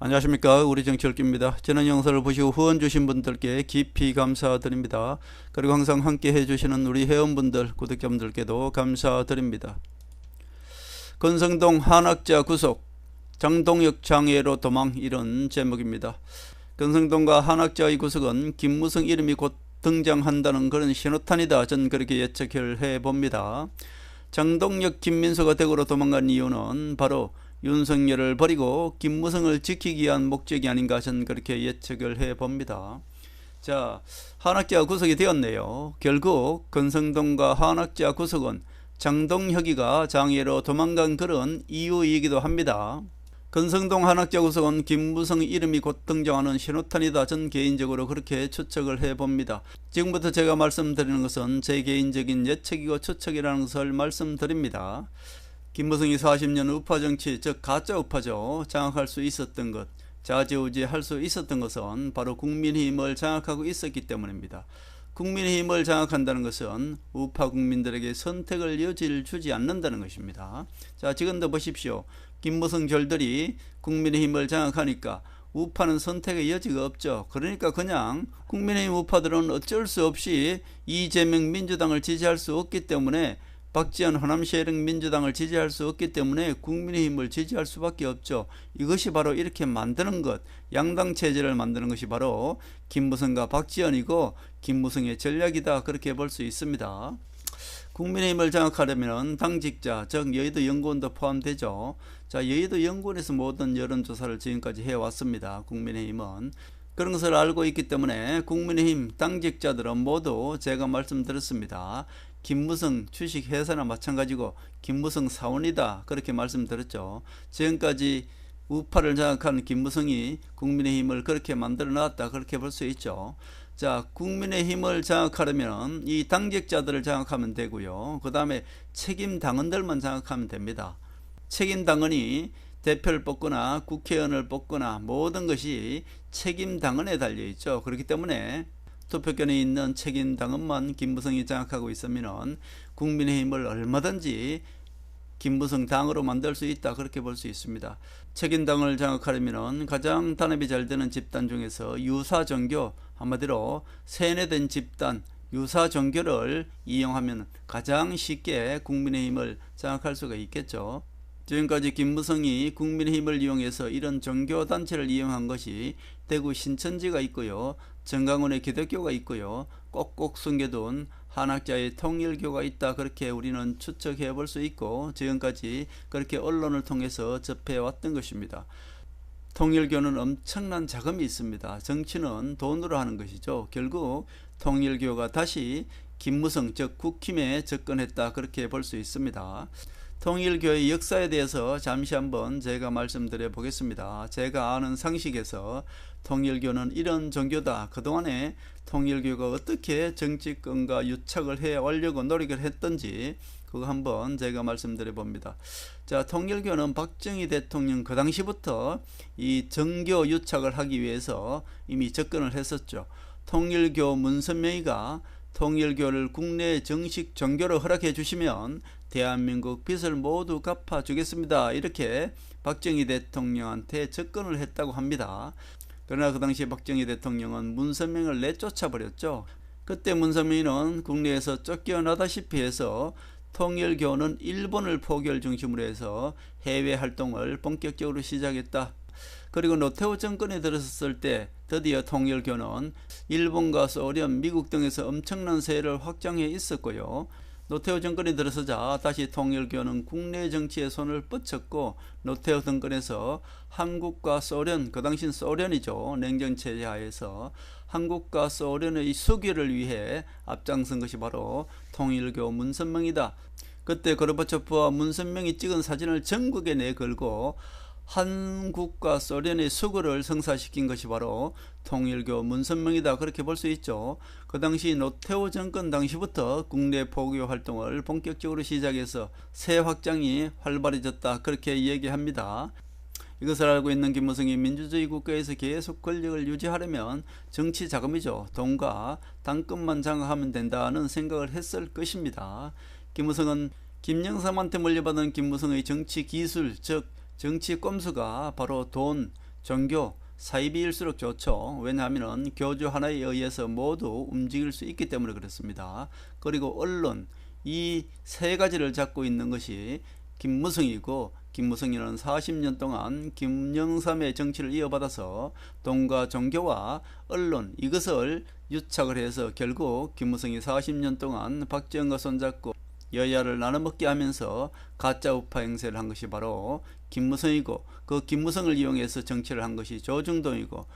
안녕하십니까, 우리 정치열기입니다. 지난 영상을 보시고 후원 주신 분들께 깊이 감사드립니다. 그리고 항상 함께 해주시는 우리 회원분들, 구독자분들께도 감사드립니다. 건성동 한학자 구속, 장동혁 장애로 도망, 이런 제목입니다. 건성동과 한학자의 구속은 김무성 이름이 곧 등장한다는 그런 신호탄이다, 전 그렇게 예측을 해봅니다. 장동혁, 김민수가 대구로 도망간 이유는 바로 윤석열을 버리고 김무성을 지키기 위한 목적이 아닌가, 저는 그렇게 예측을 해봅니다. 자, 한학자 구속이 되었네요. 결국 건성동과 한학자 구속은 장동혁이가 장애로 도망간 그런 이유이기도 합니다. 건성동 한학자 구속은 김무성 이름이 곧 등장하는 신호탄이다, 전 개인적으로 그렇게 추측을 해봅니다. 지금부터 제가 말씀드리는 것은 제 개인적인 예측이고 추측이라는 것을 말씀드립니다. 김무성이 40년 우파정치, 즉 가짜 우파죠, 장악할 수 있었던 것, 좌지우지할 수 있었던 것은 바로 국민의힘을 장악하고 있었기 때문입니다. 국민의힘을 장악한다는 것은 우파 국민들에게 선택을 여지를 주지 않는다는 것입니다. 자, 지금도 보십시오. 김무성 절들이 국민의힘을 장악하니까 우파는 선택의 여지가 없죠. 그러니까 그냥 국민의힘 우파들은 어쩔 수 없이 이재명 민주당을 지지할 수 없기 때문에, 박지원 호남시혜령 민주당을 지지할 수 없기 때문에 국민의힘을 지지할 수밖에 없죠. 이것이 바로 이렇게 만드는 것, 양당 체제를 만드는 것이 바로 김무성과 박지원이고 김무성의 전략이다, 그렇게 볼 수 있습니다. 국민의힘을 장악하려면 당직자, 즉 여의도 연구원도 포함되죠. 자, 여의도 연구원에서 모든 여론조사를 지금까지 해왔습니다. 국민의힘은 그런 것을 알고 있기 때문에 국민의힘 당직자들은 모두 제가 말씀드렸습니다. 김무성 주식 회사나 마찬가지고 김무성 사원이다, 그렇게 말씀드렸죠. 지금까지 우파를 장악하는 김무성이 국민의힘을 그렇게 만들어 놨다, 그렇게 볼 수 있죠. 자, 국민의힘을 장악하려면 이 당직자들을 장악하면 되고요. 그 다음에 책임 당원들만 장악하면 됩니다. 책임 당원이 대표를 뽑거나 국회의원을 뽑거나 모든 것이 책임 당원에 달려 있죠. 그렇기 때문에 투표권이 있는 책임 당원만 김무성이 장악하고 있으면 국민의힘을 얼마든지 김무성 당으로 만들 수 있다, 그렇게 볼 수 있습니다. 책임 당을 장악하려면 가장 단합이 잘 되는 집단 중에서 유사 종교, 한마디로 세뇌된 집단, 유사 종교를 이용하면 가장 쉽게 국민의힘을 장악할 수가 있겠죠. 지금까지 김무성이 국민의힘을 이용해서 이런 종교단체를 이용한 것이 대구 신천지가 있고요, 정강원의 기독교가 있고요, 꼭꼭 숨겨둔 한학자의 통일교가 있다, 그렇게 우리는 추측해 볼 수 있고 지금까지 그렇게 언론을 통해서 접해왔던 것입니다. 통일교는 엄청난 자금이 있습니다. 정치는 돈으로 하는 것이죠. 결국 통일교가 다시 김무성, 즉 국힘에 접근했다, 그렇게 볼 수 있습니다. 통일교의 역사에 대해서 잠시 한번 제가 말씀드려 보겠습니다. 제가 아는 상식에서 통일교는 이런 종교다, 그동안에 통일교가 어떻게 정치권과 유착을 해 오려고 노력을 했던지 그거 한번 제가 말씀드려 봅니다. 자, 통일교는 박정희 대통령 그 당시부터 이 정교 유착을 하기 위해서 이미 접근을 했었죠. 통일교 문선명이가 통일교를 국내 정식 종교로 허락해 주시면 대한민국 빚을 모두 갚아주겠습니다, 이렇게 박정희 대통령한테 접근을 했다고 합니다. 그러나 그 당시 박정희 대통령은 문선명을 내쫓아 버렸죠. 그때 문선명은 국내에서 쫓겨나다시피 해서 통일교는 일본을 포교를 중심으로 해서 해외 활동을 본격적으로 시작했다. 그리고 노태우 정권에 들어섰을 때 드디어 통일교는 일본과 소련, 미국 등에서 엄청난 세를 확장해 있었고요. 노태우 정권이 들어서자 다시 통일교는 국내 정치에 손을 뻗쳤고 노태우 정권에서 한국과 소련, 그 당시는 소련이죠, 냉전체제 하에서 한국과 소련의 수교를 위해 앞장선 것이 바로 통일교 문선명이다. 그때 고르바초프와 문선명이 찍은 사진을 전국에 내걸고 한국과 소련의 수교를 성사시킨 것이 바로 통일교 문선명이다, 그렇게 볼 수 있죠. 그 당시 노태우 정권 당시부터 국내 포교 활동을 본격적으로 시작해서 세 확장이 활발해졌다, 그렇게 얘기합니다. 이것을 알고 있는 김무성이 민주주의 국가에서 계속 권력을 유지하려면 정치 자금이죠, 돈과 당권만 장악하면 된다는 생각을 했을 것입니다. 김무성은 김영삼한테 물려받은 김무성의 정치 기술, 즉 정치 꼼수가 바로 돈, 종교, 사이비일수록 좋죠. 왜냐하면 교주 하나에 의해서 모두 움직일 수 있기 때문에 그렇습니다. 그리고 언론, 이 세 가지를 잡고 있는 것이 김무성이고, 김무성이는 40년 동안 김영삼의 정치를 이어받아서 돈과 종교와 언론 이것을 유착을 해서 결국 김무성이 40년 동안 박지원과 손잡고 여야를 나눠먹게 하면서 가짜 우파 행세를 한 것이 바로 김무성이고, 그 김무성을 이용해서 정치를 한 것이 조중동이고,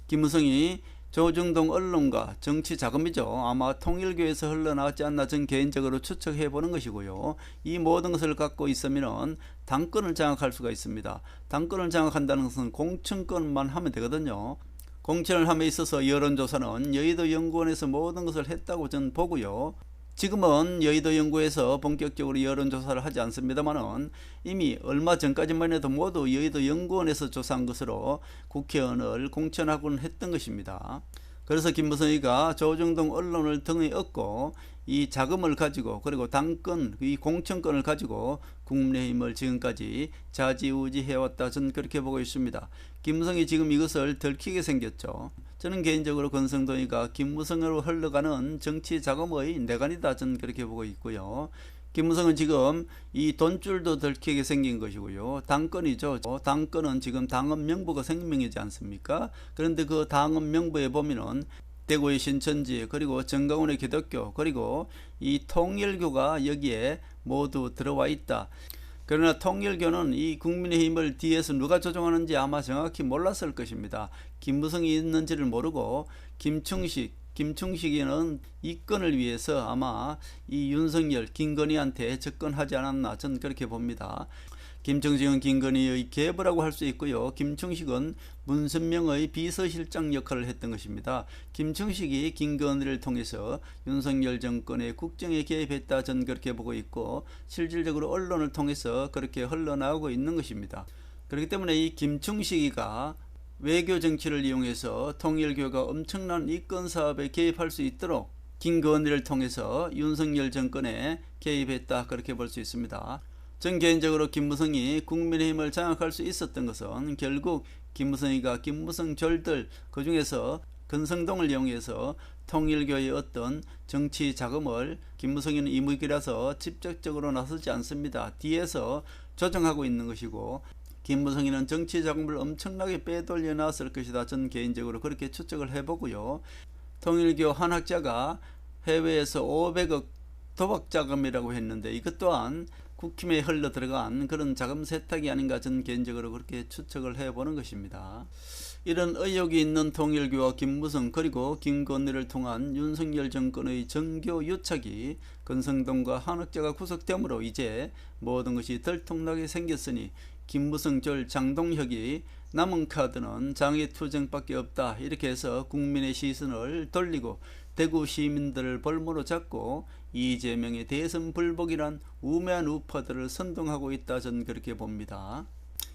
김무성이 조중동 언론과 정치 자금이죠. 아마 통일교에서 흘러나왔지 않나 전 개인적으로 추측해 보는 것이고요. 이 모든 것을 갖고 있으면 당권을 장악할 수가 있습니다. 당권을 장악한다는 것은 공천권만 하면 되거든요. 공천을 함에 있어서 여론조사는 여의도 연구원에서 모든 것을 했다고 저는 보고요. 지금은 여의도 연구에서 본격적으로 여론조사를 하지 않습니다만은 이미 얼마 전까지만 해도 모두 여의도 연구원에서 조사한 것으로 국회의원을 공천하고는 했던 것입니다. 그래서 김무성이가 조중동 언론을 등에 업고 이 자금을 가지고, 그리고 당권, 이 공천권을 가지고 국민의힘을 지금까지 좌지우지해왔다, 저는 그렇게 보고 있습니다. 김무성이 지금 이것을 들키게 생겼죠. 저는 개인적으로 권성동이가 김무성으로 흘러가는 정치 자금의 내관이다, 저는 그렇게 보고 있고요. 김무성은 지금 이 돈줄도 들키게 생긴 것이고요. 당권이죠. 당권은 지금 당헌 명부가 생명이지 않습니까? 그런데 그 당헌 명부에 보면은 대구의 신천지, 그리고 정강원의 기독교, 그리고 이 통일교가 여기에 모두 들어와 있다. 그러나 통일교는 이 국민의힘을 뒤에서 누가 조종하는지 아마 정확히 몰랐을 것입니다. 김무성이 있는지를 모르고 김충식이는 이권을 위해서 아마 이 윤석열, 김건희한테 접근하지 않았나, 저는 그렇게 봅니다. 김충식은 김건희의 계부라고 할 수 있고요. 김충식은 문선명의 비서실장 역할을 했던 것입니다. 김충식이 김건희를 통해서 윤석열 정권의 국정에 개입했다, 저는 그렇게 보고 있고, 실질적으로 언론을 통해서 그렇게 흘러나오고 있는 것입니다. 그렇기 때문에 이 김충식이가 외교 정치를 이용해서 통일교가 엄청난 이권 사업에 개입할 수 있도록 김건희를 통해서 윤석열 정권에 개입했다, 그렇게 볼 수 있습니다. 전 개인적으로 김무성이 국민의힘을 장악할 수 있었던 것은 결국 김무성이가 김무성 졸들, 그 중에서 권성동을 이용해서 통일교의 어떤 정치 자금을, 김무성이는 이무기라서 직접적으로 나서지 않습니다. 뒤에서 조정하고 있는 것이고, 김무성이는 정치 자금을 엄청나게 빼돌려 놨을 것이다, 저는 개인적으로 그렇게 추측을 해보고요. 통일교 한 학자가 해외에서 500억 도박 자금이라고 했는데 이것 또한 국힘에 흘러 들어간 그런 자금 세탁이 아닌가, 저는 개인적으로 그렇게 추측을 해보는 것입니다. 이런 의혹이 있는 통일교와 김무성, 그리고 김건희를 통한 윤석열 정권의 정교 유착이 권성동과 한학자가 구속됨으로 이제 모든 것이 들통나게 생겼으니 김무성 절 장동혁이 남은 카드는 장애투쟁밖에 없다, 이렇게 해서 국민의 시선을 돌리고 대구 시민들을 볼모로 잡고 이재명의 대선 불복이란 우매한 우파들을 선동하고 있다, 저는 그렇게 봅니다.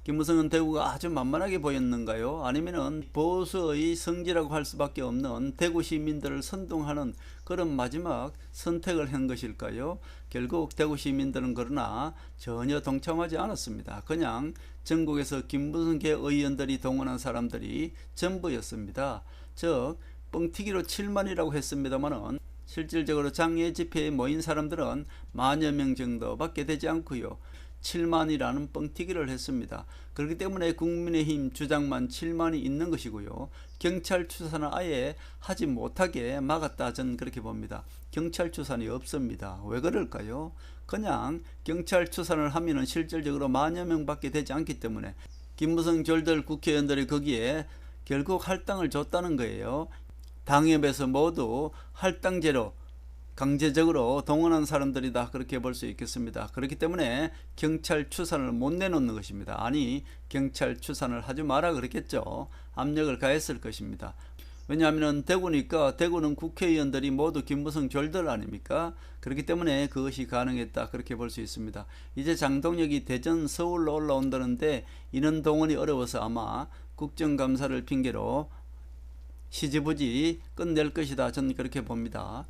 김무성은 대구가 아주 만만하게 보였는가요? 아니면은 보수의 성지라고 할 수밖에 없는 대구 시민들을 선동하는 그런 마지막 선택을 한 것일까요? 결국 대구 시민들은 그러나 전혀 동참하지 않았습니다. 그냥 전국에서 김무성계 의원들이 동원한 사람들이 전부였습니다. 즉 뻥튀기로 7만이라고 했습니다만은 실질적으로 장애 집회에 모인 사람들은 만여 명 정도밖에 되지 않고요. 7만이라는 뻥튀기를 했습니다. 그렇기 때문에 국민의힘 주장만 7만이 있는 것이고요. 경찰 추산을 아예 하지 못하게 막았다, 저는 그렇게 봅니다. 경찰 추산이 없습니다. 왜 그럴까요? 그냥 경찰 추산을 하면은 실질적으로 만여 명밖에 되지 않기 때문에 김무성 졸들 국회의원들이 거기에 결국 할당을 줬다는 거예요. 당협에서 모두 할당제로 강제적으로 동원한 사람들이다, 그렇게 볼 수 있겠습니다. 그렇기 때문에 경찰 추산을 못 내놓는 것입니다. 아니, 경찰 추산을 하지 마라 그랬겠죠. 압력을 가했을 것입니다. 왜냐하면 대구니까 대구는 국회의원들이 모두 김무성 졸들 아닙니까? 그렇기 때문에 그것이 가능했다, 그렇게 볼 수 있습니다. 이제 장동혁이 대전 서울로 올라온다는데 인원 동원이 어려워서 아마 국정감사를 핑계로 시지부지 끝낼 것이다. 저는 그렇게 봅니다.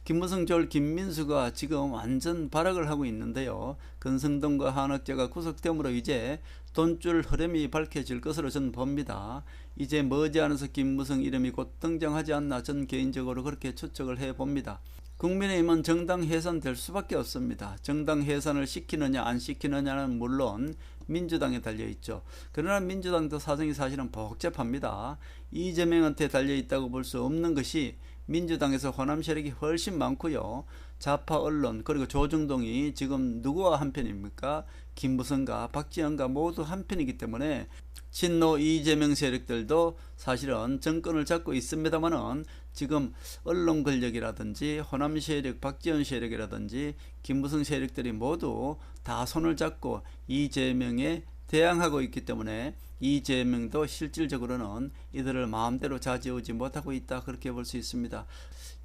김무성, 졸, 김민수가 지금 완전 발악을 하고 있는데요. 권성동과 한학재가 구속됨으로 이제 돈줄 흐름이 밝혀질 것으로 저는 봅니다. 이제 머지않아서 김무성 이름이 곧 등장하지 않나 저는 개인적으로 그렇게 추측을 해봅니다. 국민의힘은 정당 해산될 수밖에 없습니다. 정당 해산을 시키느냐 안 시키느냐는 물론 민주당에 달려있죠. 그러나 민주당도 사정이 사실은 복잡합니다. 이재명한테 달려있다고 볼 수 없는 것이 민주당에서 호남 세력이 훨씬 많고요. 좌파 언론 그리고 조중동이 지금 누구와 한편입니까? 김무성과 박지원과 모두 한편이기 때문에 친노 이재명 세력들도 사실은 정권을 잡고 있습니다만은 지금 언론 권력이라든지 호남 세력, 박지원 세력이라든지 김무성 세력들이 모두 다 손을 잡고 이재명에 대항하고 있기 때문에 이재명도 실질적으로는 이들을 마음대로 좌지우지 못하고 있다 그렇게 볼 수 있습니다.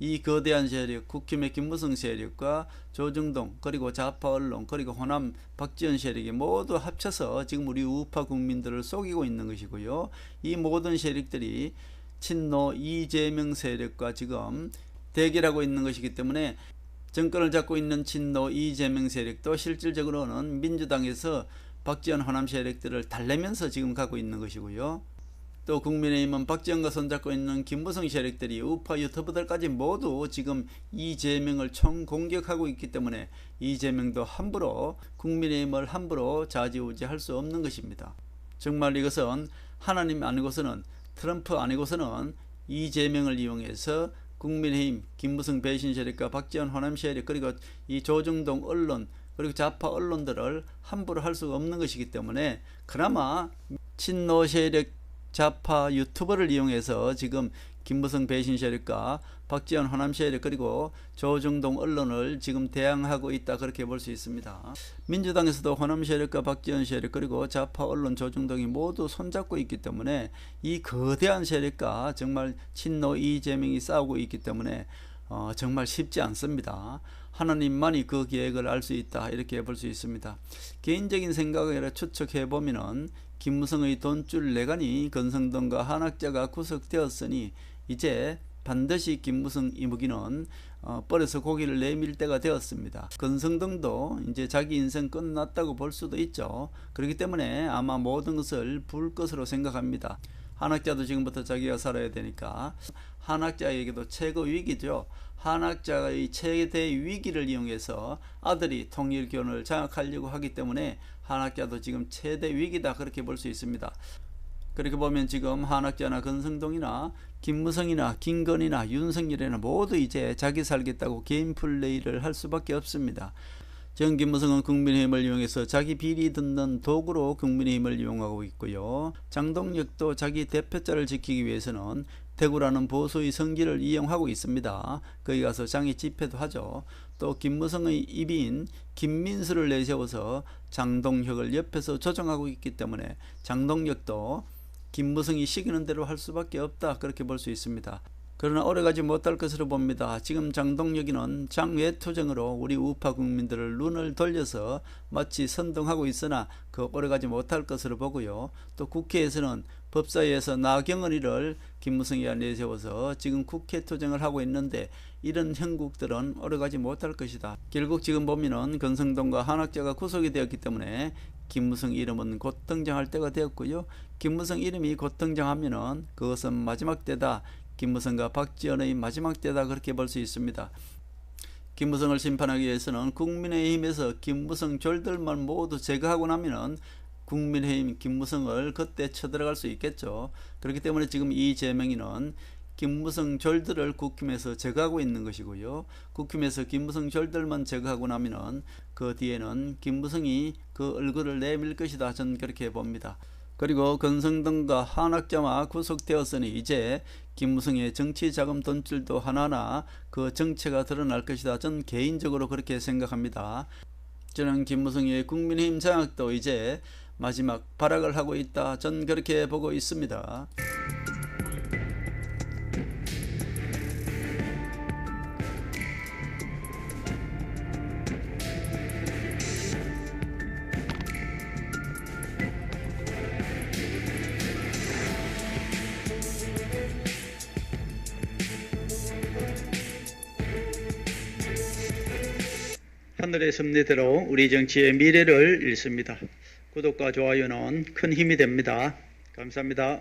이 거대한 세력, 국힘의 김무성 세력과 조중동 그리고 좌파 언론 그리고 호남 박지원 세력이 모두 합쳐서 지금 우리 우파 국민들을 속이고 있는 것이고요. 이 모든 세력들이 친노 이재명 세력과 지금 대결하고 있는 것이기 때문에 정권을 잡고 있는 친노 이재명 세력도 실질적으로는 민주당에서 박지원 호남 세력들을 달래면서 지금 가고 있는 것이고요. 또 국민의힘은 박지원과 손잡고 있는 김무성 세력들이 우파 유튜버들까지 모두 지금 이재명을 총공격하고 있기 때문에 이재명도 함부로 국민의힘을 함부로 좌지우지할 수 없는 것입니다. 정말 이것은 하나님 아니고서는 트럼프 아니고서는 이재명을 이용해서 국민의힘 김무성 배신 세력과 박지원 호남 세력 그리고 이 조중동 언론 그리고 좌파 언론들을 함부로 할 수가 없는 것이기 때문에 그나마 친노 세력 좌파 유튜버를 이용해서 지금 김무성 배신 세력과 박지원 호남 세력 그리고 조중동 언론을 지금 대항하고 있다 그렇게 볼 수 있습니다. 민주당에서도 호남 세력과 박지원 세력 그리고 좌파 언론 조중동이 모두 손잡고 있기 때문에 이 거대한 세력과 정말 친노 이재명이 싸우고 있기 때문에 정말 쉽지 않습니다. 하나님만이 그 계획을 알 수 있다 이렇게 볼 수 있습니다. 개인적인 생각을 추측해보면 김무성의 돈줄 내간이 권성동과 한학재가 구속되었으니 이제 반드시 김무성 이무기는 뻘에서 고기를 내밀 때가 되었습니다. 권성동도 이제 자기 인생 끝났다고 볼 수도 있죠. 그렇기 때문에 아마 모든 것을 부을 것으로 생각합니다. 한학자도 지금부터 자기가 살아야 되니까 한학자에게도 최고 위기죠. 한학자의 최대 위기를 이용해서 아들이 통일교원을 장악하려고 하기 때문에 한학자도 지금 최대 위기다 그렇게 볼 수 있습니다. 그렇게 보면 지금 한학자나 권성동이나 김무성이나 김건희나 윤석열이나 모두 이제 자기 살겠다고 개인 플레이를 할 수밖에 없습니다. 정 김무성은 국민의힘을 이용해서 자기 비리 듣는 도구로 국민의힘을 이용하고 있고요. 장동혁도 자기 대표자를 지키기 위해서는 대구라는 보수의 성기를 이용하고 있습니다. 거기 가서 장애 집회도 하죠. 또 김무성의 입인 김민수를 내세워서 장동혁을 옆에서 조정하고 있기 때문에 장동혁도 김무성이 시키는 대로 할 수밖에 없다 그렇게 볼 수 있습니다. 그러나 오래가지 못할 것으로 봅니다. 지금 장동혁이는 장외투쟁으로 우리 우파 국민들을 눈을 돌려서 마치 선동하고 있으나 그 오래가지 못할 것으로 보고요. 또 국회에서는 법사위에서 나경원이를 김무성이가 내세워서 지금 국회 투쟁을 하고 있는데 이런 형국들은 오래가지 못할 것이다. 결국 지금 보면은 권성동과 한학재가 구속이 되었기 때문에 김무성 이름은 곧 등장할 때가 되었고요. 김무성 이름이 곧 등장하면은 그것은 마지막 때다. 김무성과 박지원의 마지막 때다 그렇게 볼 수 있습니다. 김무성을 심판하기 위해서는 국민의힘에서 김무성 졸들만 모두 제거하고 나면은 국민의힘 김무성을 그때 쳐들어갈 수 있겠죠. 그렇기 때문에 지금 이재명이는 김무성 졸들을 국힘에서 제거하고 있는 것이고요. 국힘에서 김무성 졸들만 제거하고 나면은 그 뒤에는 김무성이 그 얼굴을 내밀 것이다. 저는 그렇게 봅니다. 그리고 권성동과 한학재가 구속되었으니 이제 김무성의 정치자금 돈줄도 하나하나 그 정체가 드러날 것이다. 저는 개인적으로 그렇게 생각합니다. 저는 김무성의 국민의힘 장악도 이제 마지막 발악을 하고 있다. 저는 그렇게 보고 있습니다. 하늘의 섭리대로 우리 정치의 미래를 읽습니다. 구독과 좋아요는 큰 힘이 됩니다. 감사합니다.